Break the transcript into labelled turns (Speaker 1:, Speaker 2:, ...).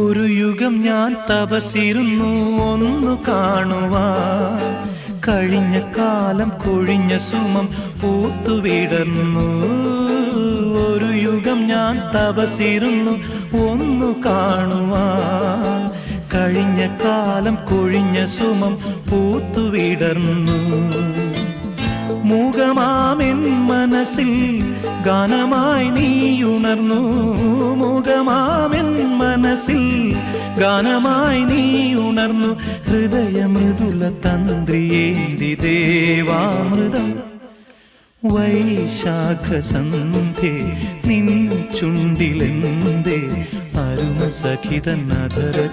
Speaker 1: ഒരു യുഗം ഞാൻ തപസിരുന്നു ഒന്നു കാണുവാൻ. കഴിഞ്ഞ കാലം കൊഴിഞ്ഞ സുമം പൂത്തുവിടർന്നു. ഒരു യുഗം ഞാൻ തപസിരുന്നു ഒന്നു കാണുവാൻ. കഴിഞ്ഞ കാലം കൊഴിഞ്ഞ സുമം പൂത്തുവിടർന്നു. മൂകമാമെൻ മനസ്സിൽ ഗാനമായി നീയുണർന്നു. മൂകമാമെൻ മനസ്സിൽ ഗാനമായി നീയുണർന്നു. ഹൃദയമൃദുല തന്ത്രിയേന്തി ദേവാമൃതം. വൈശാഖ സന്ധ്യേ നിൻ ചുണ്ടിലെന്തേ അരുണ സഖിതൻ അധര